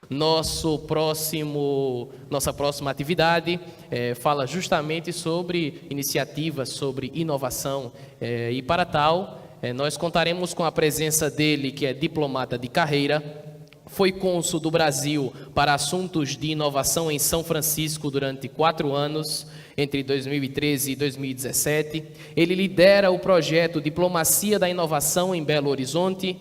Nossa próxima atividade fala justamente sobre iniciativas, sobre inovação, e para tal, nós contaremos com a presença dele, que é diplomata de carreira, foi cônsul do Brasil para assuntos de inovação em São Francisco durante 4 anos, entre 2013 e 2017. Ele lidera o projeto Diplomacia da Inovação em Belo Horizonte,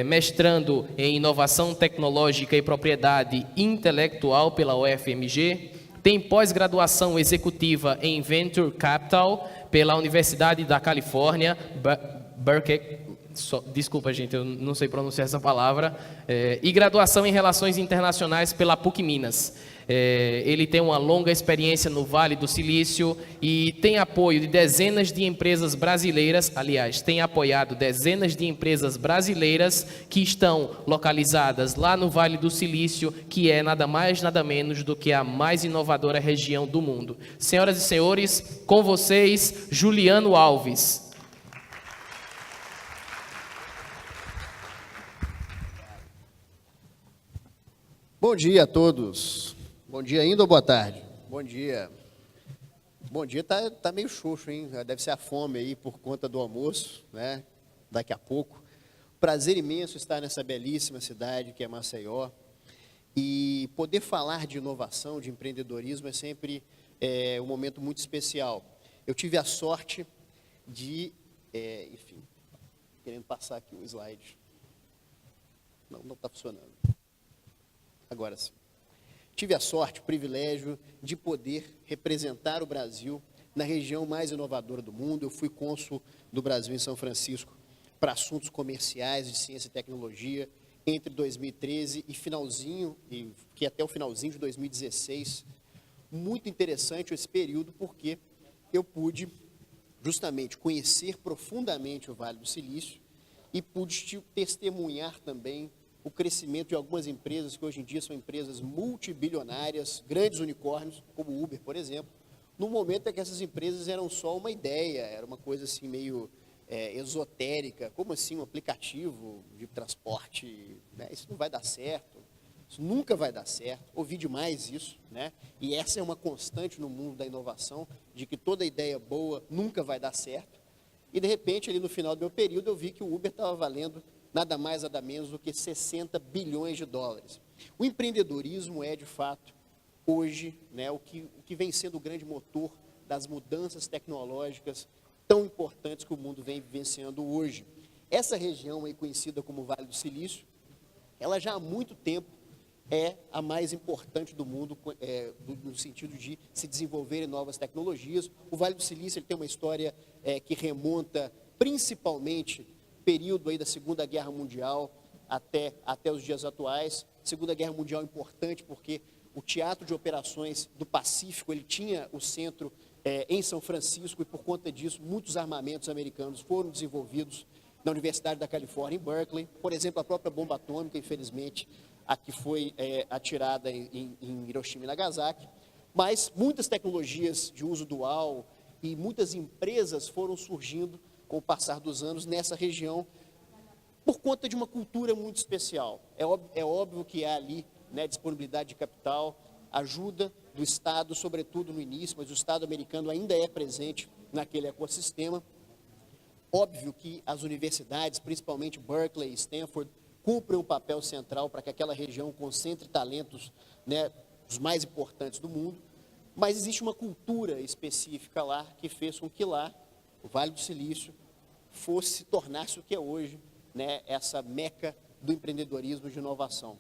mestrando em Inovação Tecnológica e Propriedade Intelectual pela UFMG, tem pós-graduação executiva em Venture Capital pela Universidade da Califórnia, Berkeley. Desculpa, gente, eu não sei pronunciar essa palavra. E graduação em Relações Internacionais pela PUC Minas. Ele tem uma longa experiência no Vale do Silício e tem apoio de dezenas de empresas brasileiras, aliás, tem apoiado dezenas de empresas brasileiras que estão localizadas lá no Vale do Silício, que é nada mais, nada menos do que a mais inovadora região do mundo. Senhoras e senhores, com vocês, Juliano Alves. Bom dia a todos. Bom dia ainda ou boa tarde? Bom dia. Bom dia, tá meio xoxo, hein? Deve ser a fome aí por conta do almoço, né? Daqui a pouco. Prazer imenso estar nessa belíssima cidade que é Maceió. E poder falar de inovação, de empreendedorismo é sempre um momento muito especial. Eu tive a sorte de, enfim, querendo passar aqui o slide. Não está funcionando. Agora sim. Tive a sorte, o privilégio de poder representar o Brasil na região mais inovadora do mundo. Eu fui cônsul do Brasil em São Francisco para assuntos comerciais de ciência e tecnologia entre 2013 e até o finalzinho de 2016. Muito interessante esse período, porque eu pude justamente conhecer profundamente o Vale do Silício e pude testemunhar também o crescimento de algumas empresas que hoje em dia são empresas multibilionárias, grandes unicórnios, como o Uber, por exemplo, no momento em que essas empresas eram só uma ideia, era uma coisa assim meio esotérica, como assim um aplicativo de transporte, né? Isso não vai dar certo, isso nunca vai dar certo, ouvi demais isso, né? E essa é uma constante no mundo da inovação, de que toda ideia boa nunca vai dar certo, e de repente ali no final do meu período eu vi que o Uber estava valendo nada mais, nada menos do que 60 bilhões de dólares. O empreendedorismo é, de fato, hoje, né, o que vem sendo o grande motor das mudanças tecnológicas tão importantes que o mundo vem vivenciando hoje. Essa região aí conhecida como Vale do Silício, ela já há muito tempo é a mais importante do mundo, no sentido de se desenvolverem novas tecnologias. O Vale do Silício ele tem uma história que remonta principalmente período aí da Segunda Guerra Mundial até os dias atuais. Segunda Guerra Mundial é importante porque o Teatro de Operações do Pacífico, ele tinha o centro em São Francisco, e por conta disso, muitos armamentos americanos foram desenvolvidos na Universidade da Califórnia, em Berkeley. Por exemplo, a própria bomba atômica, infelizmente, a que foi atirada em Hiroshima e Nagasaki. Mas muitas tecnologias de uso dual e muitas empresas foram surgindo com o passar dos anos nessa região, por conta de uma cultura muito especial. É óbvio que há ali, né, disponibilidade de capital, ajuda do Estado, sobretudo no início, mas o Estado americano ainda é presente naquele ecossistema. Óbvio que as universidades, principalmente Berkeley e Stanford, cumprem um papel central para que aquela região concentre talentos, né, os mais importantes do mundo, mas existe uma cultura específica lá que fez com que lá o Vale do Silício tornasse o que é hoje, né, essa meca do empreendedorismo de inovação.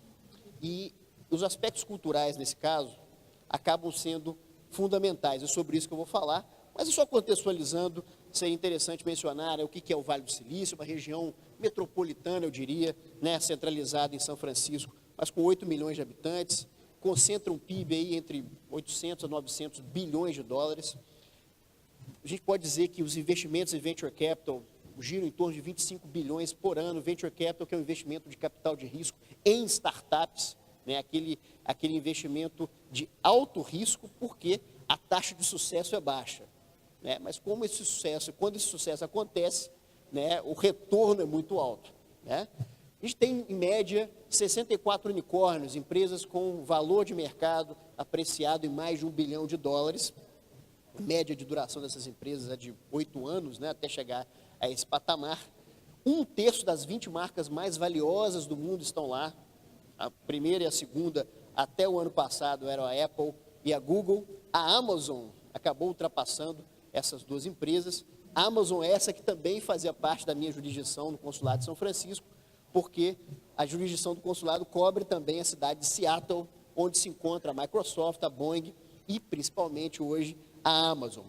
E os aspectos culturais, nesse caso, acabam sendo fundamentais. É sobre isso que eu vou falar, mas só contextualizando, seria interessante mencionar o que é o Vale do Silício, uma região metropolitana, eu diria, né, centralizada em São Francisco, mas com 8 milhões de habitantes, concentra um PIB aí entre 800 a 900 bilhões de dólares. A gente pode dizer que os investimentos em Venture Capital giram em torno de 25 bilhões por ano. Venture Capital, que é um investimento de capital de risco em startups, né? aquele investimento de alto risco, porque a taxa de sucesso é baixa, né? Mas quando esse sucesso acontece, né, o retorno é muito alto, né? A gente tem, em média, 64 unicórnios, empresas com valor de mercado apreciado em mais de $1 bilhão. A média de duração dessas empresas é de 8 anos, né, até chegar a esse patamar. 1/3 das 20 marcas mais valiosas do mundo estão lá. A primeira e a segunda, até o ano passado, eram a Apple e a Google. A Amazon acabou ultrapassando essas duas empresas. A Amazon é essa que também fazia parte da minha jurisdição no Consulado de São Francisco, porque a jurisdição do consulado cobre também a cidade de Seattle, onde se encontra a Microsoft, a Boeing e, principalmente hoje, a Amazon.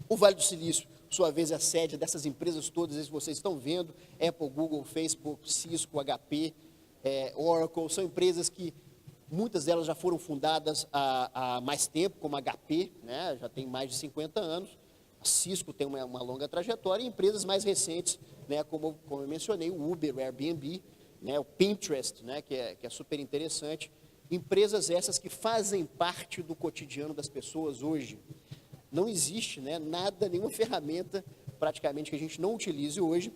O Vale do Silício, por sua vez, é a sede dessas empresas todas que vocês estão vendo, Apple, Google, Facebook, Cisco, HP, Oracle, são empresas que muitas delas já foram fundadas há mais tempo, como a HP, né, já tem mais de 50 anos, a Cisco tem uma longa trajetória, e empresas mais recentes, né, como eu mencionei, o Uber, o Airbnb, né, o Pinterest, né, que é super interessante. Empresas essas que fazem parte do cotidiano das pessoas hoje. Não existe, né, nada, nenhuma ferramenta praticamente que a gente não utilize hoje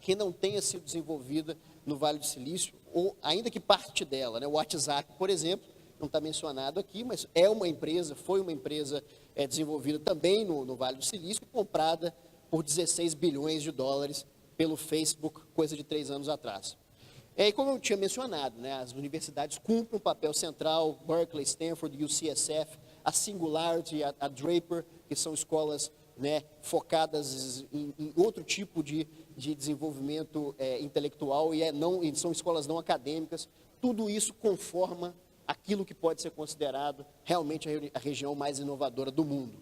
que não tenha sido desenvolvida no Vale do Silício, ou ainda que parte dela, né, o WhatsApp, por exemplo, não está mencionado aqui, mas é uma empresa, foi uma empresa desenvolvida também no Vale do Silício, comprada por $16 bilhões pelo Facebook, coisa de 3 anos atrás. E como eu tinha mencionado, né, as universidades cumprem um papel central, Berkeley, Stanford, UCSF, a Singularity, a Draper, que são escolas, né, focadas em outro tipo de desenvolvimento intelectual, e são escolas não acadêmicas. Tudo isso conforma aquilo que pode ser considerado realmente a região mais inovadora do mundo.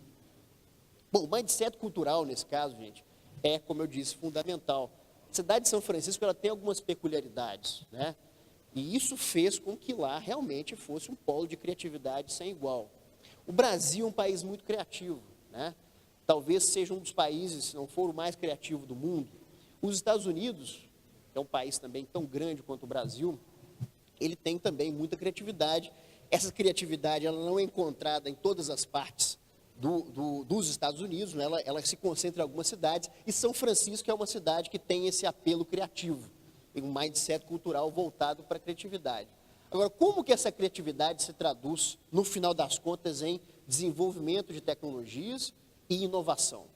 Bom, o mindset cultural, nesse caso, gente, é, como eu disse, fundamental. A cidade de São Francisco, ela tem algumas peculiaridades, né? E isso fez com que lá realmente fosse um polo de criatividade sem igual. O Brasil é um país muito criativo, né? Talvez seja um dos países, se não for o mais criativo do mundo. Os Estados Unidos, que é um país também tão grande quanto o Brasil, ele tem também muita criatividade. Essa criatividade, ela não é encontrada em todas as partes dos Estados Unidos, né? Ela se concentra em algumas cidades, e São Francisco é uma cidade que tem esse apelo criativo, tem um mindset cultural voltado para a criatividade. Agora, como que essa criatividade se traduz, no final das contas, em desenvolvimento de tecnologias e inovação?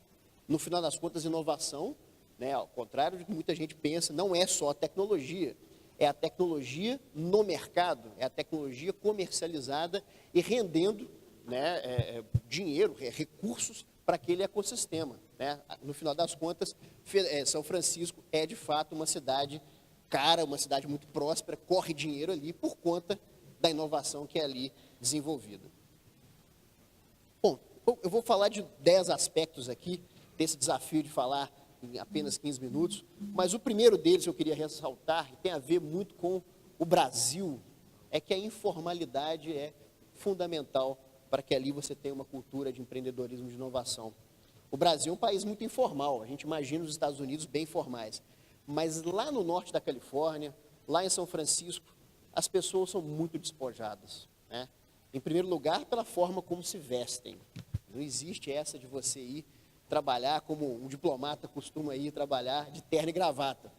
No final das contas, inovação, né, ao contrário do que muita gente pensa, não é só a tecnologia, é a tecnologia no mercado, é a tecnologia comercializada e rendendo, né, dinheiro, recursos para aquele ecossistema, né? No final das contas, São Francisco é de fato uma cidade cara, uma cidade muito próspera, corre dinheiro ali por conta da inovação que é ali desenvolvida. Bom, eu vou falar de 10 aspectos aqui desse desafio de falar em apenas 15 minutos, mas o primeiro deles eu queria ressaltar, e tem a ver muito com o Brasil, é que a informalidade é fundamental para que ali você tenha uma cultura de empreendedorismo e de inovação. O Brasil é um país muito informal, a gente imagina os Estados Unidos bem formais, mas lá no norte da Califórnia, lá em São Francisco, as pessoas são muito despojadas, né? Em primeiro lugar, pela forma como se vestem. Não existe essa de você ir trabalhar como um diplomata costuma ir trabalhar de terno e gravata.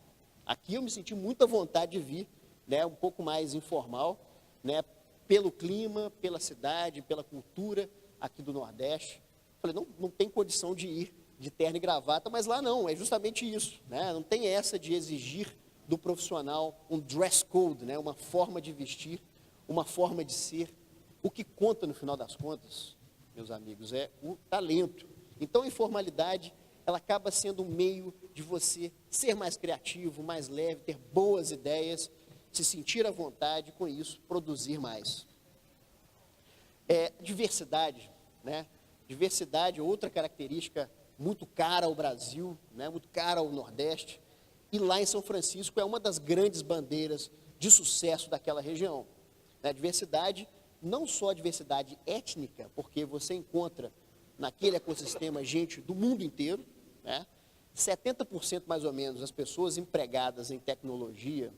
Aqui eu me senti muita vontade de vir, né, um pouco mais informal, né, pelo clima, pela cidade, pela cultura aqui do Nordeste. Falei, não tem condição de ir de terno e gravata, mas lá não, é justamente isso, né? Não tem essa de exigir do profissional um dress code, né, uma forma de vestir, uma forma de ser. O que conta no final das contas, meus amigos, é o talento. Então a informalidade, ela acaba sendo um meio de você ser mais criativo, mais leve, ter boas ideias, se sentir à vontade, com isso, produzir mais. Diversidade, né? Diversidade é outra característica muito cara ao Brasil, né? Muito cara ao Nordeste, e lá em São Francisco é uma das grandes bandeiras de sucesso daquela região. A diversidade, não só a diversidade étnica, porque você encontra naquele ecossistema gente do mundo inteiro, né? 70% mais ou menos das pessoas empregadas em tecnologia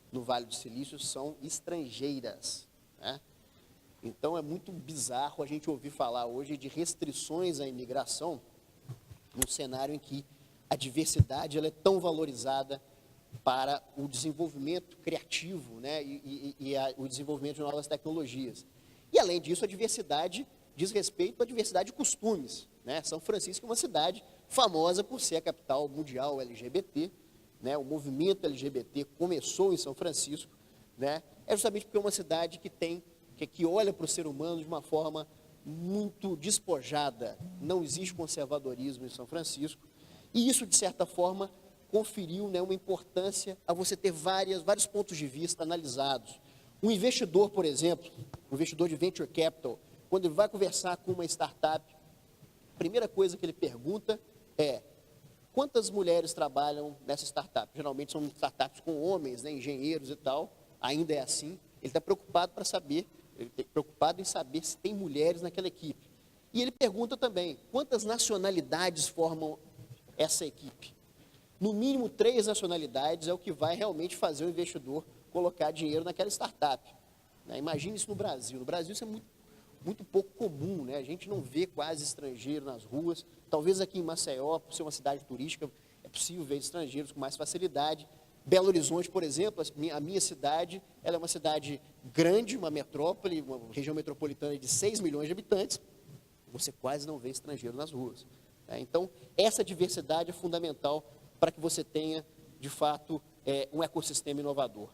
no Vale do Silício são estrangeiras, né? Então é muito bizarro a gente ouvir falar hoje de restrições à imigração num cenário em que a diversidade ela é tão valorizada para o desenvolvimento criativo, né, o desenvolvimento de novas tecnologias. E, além disso, a diversidade diz respeito à diversidade de costumes, né? São Francisco é uma cidade famosa por ser a capital mundial LGBT, né? O movimento LGBT começou em São Francisco, né? É justamente porque é uma cidade que olha para o ser humano de uma forma muito despojada. Não existe conservadorismo em São Francisco, e isso, de certa forma, conferiu, né, uma importância a você ter vários pontos de vista analisados. Um investidor, por exemplo, um investidor de venture capital, quando ele vai conversar com uma startup, a primeira coisa que ele pergunta é: quantas mulheres trabalham nessa startup? Geralmente são startups com homens, né, engenheiros e tal, ainda é assim. Ele está preocupado em saber se tem mulheres naquela equipe. E ele pergunta também: quantas nacionalidades formam essa equipe? No mínimo 3 nacionalidades é o que vai realmente fazer o investidor colocar dinheiro naquela startup. Né? Imagine isso no Brasil. No Brasil isso é muito pouco comum, né? A gente não vê quase estrangeiro nas ruas. Talvez aqui em Maceió, por ser uma cidade turística, é possível ver estrangeiros com mais facilidade. Belo Horizonte, por exemplo, a minha cidade, ela é uma cidade grande, uma metrópole, uma região metropolitana de 6 milhões de habitantes. Você quase não vê estrangeiro nas ruas. Né? Então, essa diversidade é fundamental para que você tenha, de fato, um ecossistema inovador.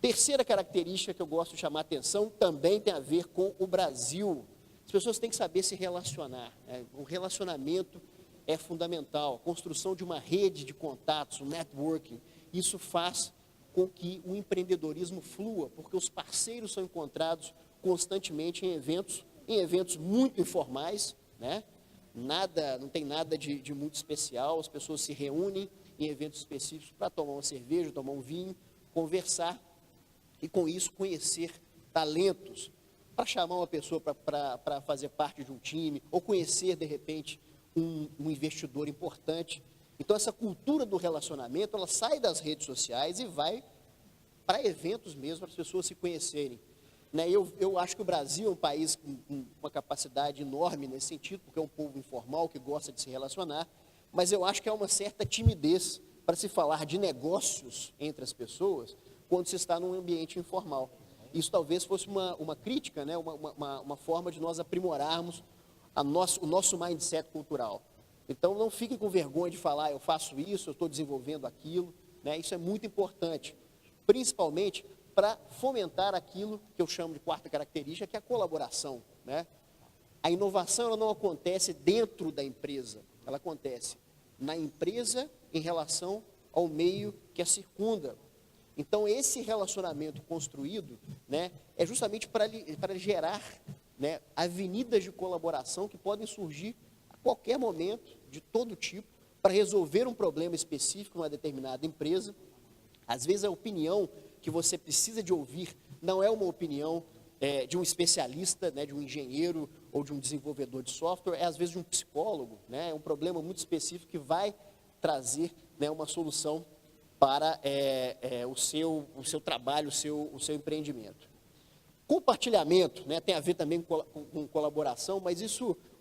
Terceira característica que eu gosto de chamar a atenção também tem a ver com o Brasil. As pessoas têm que saber se relacionar, né? O relacionamento é fundamental. A construção de uma rede de contatos, o networking, isso faz com que o empreendedorismo flua, porque os parceiros são encontrados constantemente em eventos muito informais, né? Não tem nada de muito especial, as pessoas se reúnem em eventos específicos para tomar uma cerveja, tomar um vinho, conversar e, com isso, conhecer talentos, para chamar uma pessoa para fazer parte de um time, ou conhecer, de repente, um investidor importante. Então, essa cultura do relacionamento, ela sai das redes sociais e vai para eventos mesmo, para as pessoas se conhecerem. Né? Eu acho que o Brasil é um país com uma capacidade enorme nesse sentido, porque é um povo informal que gosta de se relacionar, mas eu acho que há uma certa timidez para se falar de negócios entre as pessoas quando se está num ambiente informal. Isso talvez fosse uma crítica, né? uma forma de nós aprimorarmos o nosso mindset cultural. Então, não fiquem com vergonha de falar: eu faço isso, eu estou desenvolvendo aquilo. Né? Isso é muito importante, principalmente para fomentar aquilo que eu chamo de quarta característica, que é a colaboração. Né? A inovação, ela não acontece dentro da empresa, ela acontece na empresa em relação ao meio que a circunda. Então, esse relacionamento construído, né, é justamente para gerar, né, avenidas de colaboração que podem surgir a qualquer momento, de todo tipo, para resolver um problema específico numa determinada empresa. Às vezes, a opinião que você precisa de ouvir não é uma opinião de um especialista, né, de um engenheiro ou de um desenvolvedor de software, é às vezes de um psicólogo, né, é um problema muito específico que vai trazer, né, uma solução para o seu trabalho, o seu empreendimento. Compartilhamento, né, tem a ver também com colaboração, mas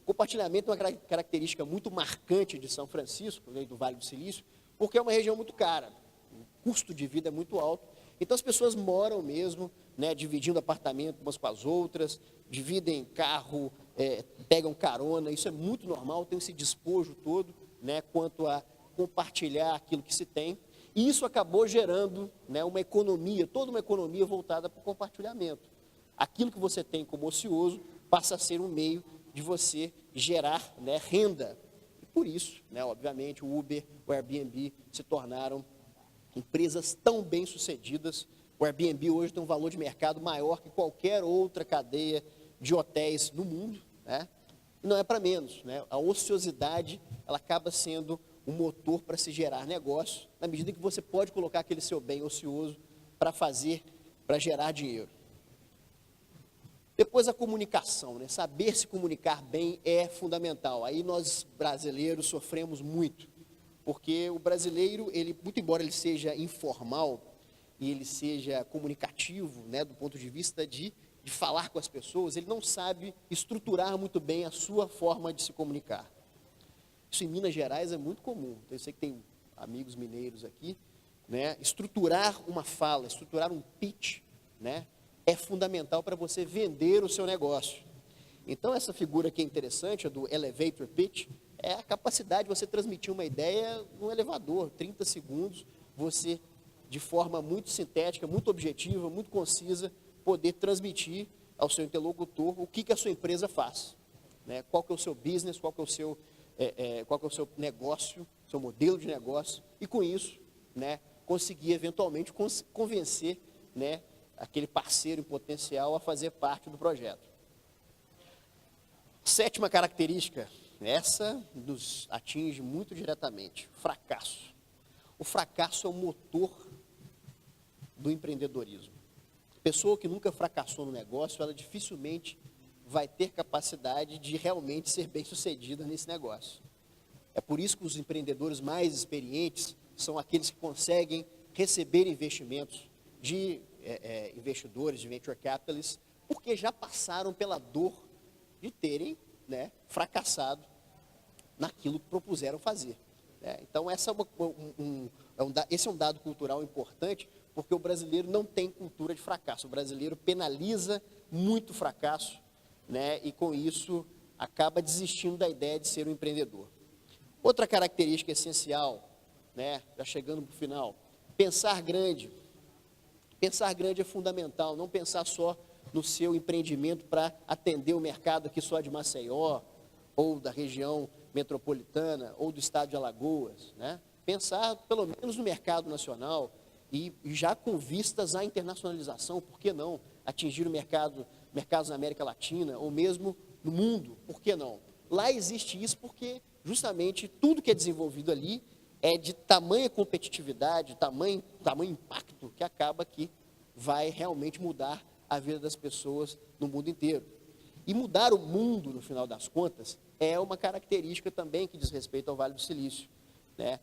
compartilhamento é uma característica muito marcante de São Francisco, né, do Vale do Silício, porque é uma região muito cara, o custo de vida é muito alto. Então, as pessoas moram mesmo, né, dividindo apartamento umas com as outras, dividem carro, pegam carona, isso é muito normal, tem esse despojo todo, né, quanto a compartilhar aquilo que se tem. E isso acabou gerando, né, uma economia, toda uma economia voltada para o compartilhamento. Aquilo que você tem como ocioso passa a ser um meio de você gerar, né, renda. E por isso, né, obviamente, o Uber, o Airbnb se tornaram empresas tão bem-sucedidas. O Airbnb hoje tem um valor de mercado maior que qualquer outra cadeia de hotéis no mundo, né? E não é para menos, né? A ociosidade, ela acaba sendo um motor para se gerar negócio, na medida que você pode colocar aquele seu bem ocioso para gerar dinheiro. Depois, a comunicação, né? Saber se comunicar bem é fundamental. Aí nós, brasileiros, sofremos muito, porque o brasileiro, muito embora ele seja informal e ele seja comunicativo, né, do ponto de vista de falar com as pessoas, ele não sabe estruturar muito bem a sua forma de se comunicar. Isso em Minas Gerais é muito comum. Eu sei que tem amigos mineiros aqui. né, estruturar uma fala, estruturar um pitch, né, é fundamental para você vender o seu negócio. Então, essa figura aqui é interessante, a do elevator pitch, é a capacidade de você transmitir uma ideia no elevador, 30 segundos, você, de forma muito sintética, muito objetiva, muito concisa, poder transmitir ao seu interlocutor o que a sua empresa faz, né? Qual que é o seu business, qual que é o seu negócio, seu modelo de negócio, e com isso, né, conseguir eventualmente convencer, né, aquele parceiro em potencial a fazer parte do projeto. Sétima característica, essa nos atinge muito diretamente, fracasso. O fracasso é o motor do empreendedorismo. A pessoa que nunca fracassou no negócio, ela dificilmente vai ter capacidade de realmente ser bem-sucedida nesse negócio. É por isso que os empreendedores mais experientes são aqueles que conseguem receber investimentos de investidores, de venture capitalists, porque já passaram pela dor de terem, né, fracassado naquilo que propuseram fazer. Né? Então, esse é um dado cultural importante, porque o brasileiro não tem cultura de fracasso. O brasileiro penaliza muito o fracasso, né, e com isso acaba desistindo da ideia de ser um empreendedor. Outra característica essencial, né, já chegando para o final, pensar grande. Pensar grande é fundamental, não pensar só no seu empreendimento para atender o mercado aqui só de Maceió, ou da região metropolitana, ou do estado de Alagoas, né? Pensar pelo menos no mercado nacional e já com vistas à internacionalização, por que não? Atingir mercados na América Latina, ou mesmo no mundo, por que não? Lá existe isso porque justamente tudo que é desenvolvido ali é de tamanha competitividade, tamanho impacto, que acaba que vai realmente mudar a vida das pessoas no mundo inteiro. E mudar o mundo, no final das contas, é uma característica também que diz respeito ao Vale do Silício, né?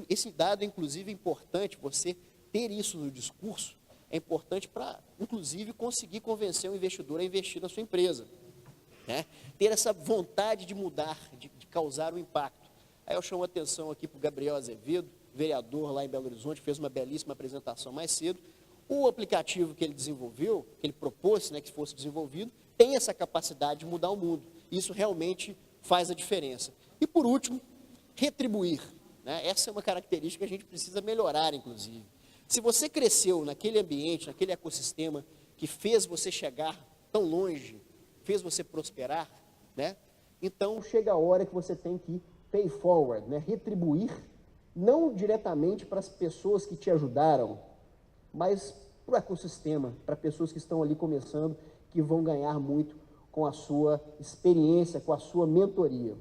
Esse dado, inclusive, é importante, você ter isso no discurso, é importante para, inclusive, conseguir convencer o investidor a investir na sua empresa, né? Ter essa vontade de mudar, de causar um impacto. Aí eu chamo a atenção aqui para o Gabriel Azevedo, vereador lá em Belo Horizonte, fez uma belíssima apresentação mais cedo. O aplicativo que ele desenvolveu, que ele propôs, né, que fosse desenvolvido, tem essa capacidade de mudar o mundo. Isso realmente faz a diferença. E por último, retribuir, né? Essa é uma característica que a gente precisa melhorar, inclusive. Se você cresceu naquele ambiente, naquele ecossistema que fez você chegar tão longe, fez você prosperar, né? Então chega a hora que você tem que pay forward, né? Retribuir, não diretamente para as pessoas que te ajudaram, mas para o ecossistema, para pessoas que estão ali começando, que vão ganhar muito com a sua experiência, com a sua mentoria.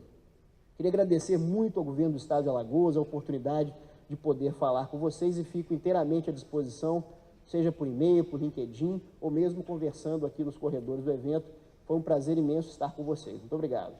Queria agradecer muito ao governo do estado de Alagoas a oportunidade de poder falar com vocês e fico inteiramente à disposição, seja por e-mail, por LinkedIn, ou mesmo conversando aqui nos corredores do evento. Foi um prazer imenso estar com vocês. Muito obrigado.